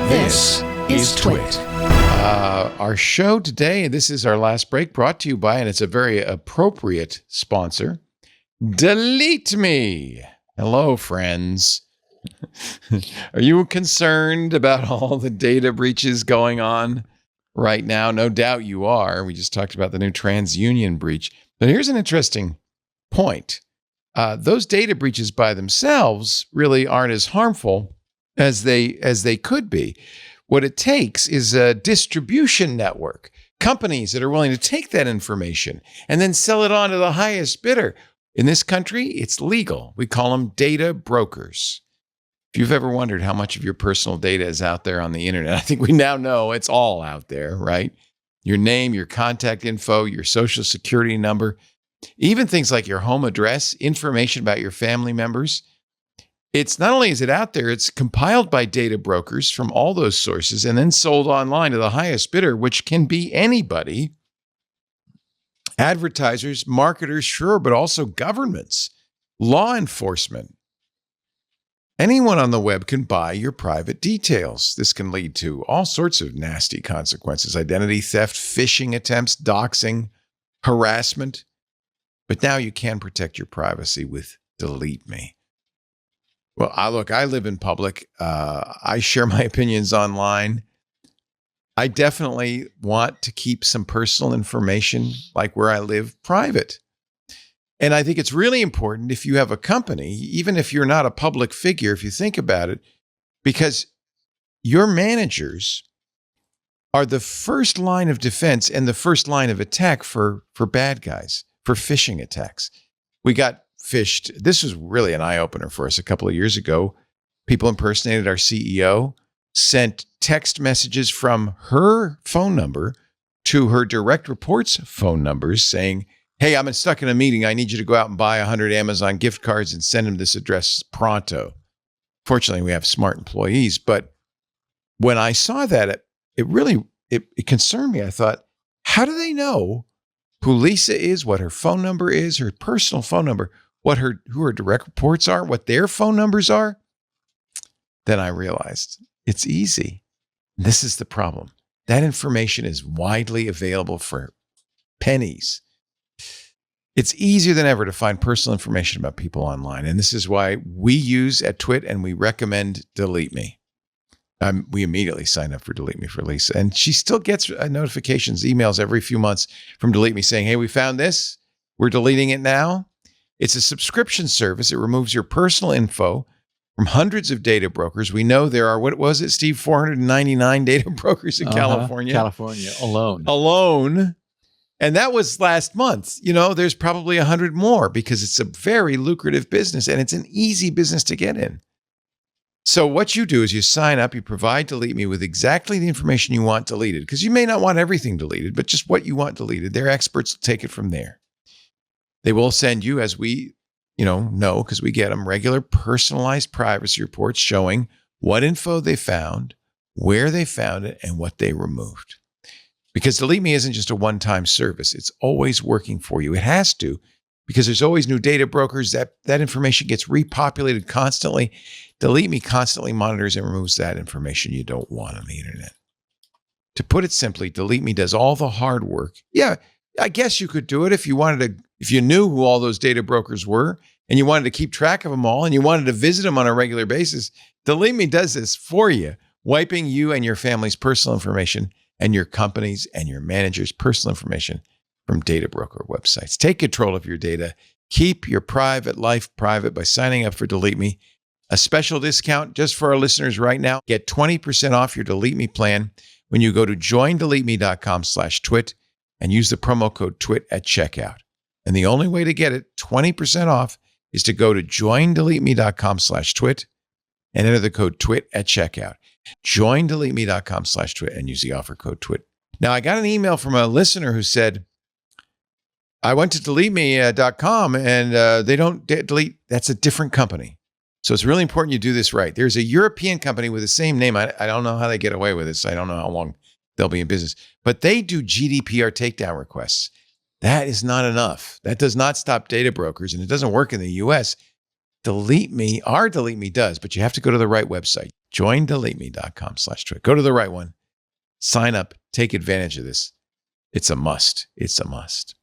This is Twit. Our show today, this is our last break, brought to you by, and it's a very appropriate sponsor, DeleteMe. Hello, friends. Are you concerned about all the data breaches going on right now? No doubt you are. We just talked about the new TransUnion breach. But here's an interesting point. Those data breaches by themselves really aren't as harmful as they could be. What it takes is a distribution network, companies that are willing to take that information and then sell it on to the highest bidder. In this country, it's legal. We call them data brokers. If you've ever wondered how much of your personal data is out there on the internet, I think we now know it's all out there, right? Your name, your contact info, your social security number, even things like your home address, information about your family members. It's not only is it out there, it's compiled by data brokers from all those sources and then sold online to the highest bidder, which can be anybody. Advertisers, marketers, sure, but also governments, law enforcement. Anyone on the web can buy your private details. This can lead to all sorts of nasty consequences: identity theft, phishing attempts, doxing, harassment. But now you can protect your privacy with DeleteMe. Well, I live in public. I share my opinions online. I definitely want to keep some personal information, like where I live, private. And I think it's really important if you have a company, even if you're not a public figure, if you think about it, because your managers are the first line of defense and the first line of attack for bad guys, for phishing attacks. We got phished. This was really an eye-opener for us a couple of years ago. People impersonated our CEO, sent text messages from her phone number to her direct reports phone numbers saying, "Hey, I'm stuck in a meeting. I need you to go out and buy 100 Amazon gift cards and send them this address pronto." Fortunately, we have smart employees. But when I saw that, it really concerned me. I thought, how do they know who Lisa is, what her phone number is, her personal phone number, who her direct reports are, what their phone numbers are? Then I realized it's easy. This is the problem. That information is widely available for pennies. It's easier than ever to find personal information about people online. And this is why we use at Twit and we recommend DeleteMe. We immediately sign up for DeleteMe for Lisa. And she still gets notifications, emails every few months from DeleteMe saying, "Hey, we found this. We're deleting it now." It's a subscription service. It removes your personal info from hundreds of data brokers. We know there are, what was it, Steve, 499 data brokers in California? California alone. Alone. And that was last month. You know, there's probably 100 more because it's a very lucrative business and it's an easy business to get in. So what you do is you sign up, you provide DeleteMe with exactly the information you want deleted, because you may not want everything deleted, but just what you want deleted. Their experts will take it from there. They will send you, as we know, because we get them, regular personalized privacy reports showing what info they found, where they found it, and what they removed. Because DeleteMe isn't just a one-time service. It's always working for you. It has to, because there's always new data brokers. That information gets repopulated constantly. DeleteMe constantly monitors and removes that information you don't want on the internet. To put it simply, DeleteMe does all the hard work. Yeah, I guess you could do it if you knew who all those data brokers were and you wanted to keep track of them all and you wanted to visit them on a regular basis. DeleteMe does this for you, wiping you and your family's personal information and your company's and your manager's personal information from data broker websites. Take control of your data. Keep your private life private by signing up for DeleteMe. A special discount just for our listeners right now. Get 20% off your DeleteMe plan when you go to joindeleteme.com/twit and use the promo code TWIT at checkout. And the only way to get it 20% off is to go to joindeleteme.com/twit and enter the code TWIT at checkout. Joindeleteme.com/twit and use the offer code TWIT. Now, I got an email from a listener who said, "I went to deleteme.com and they don't delete." That's a different company. So it's really important you do this right. There's a European company with the same name. I don't know how they get away with this. I don't know how long they'll be in business. But they do GDPR takedown requests. That is not enough. That does not stop data brokers, and it doesn't work in the US. DeleteMe, our DeleteMe does, but you have to go to the right website, Join DeleteMe.com/twit. Go to the right one. Sign up. Take advantage of this. It's a must. It's a must.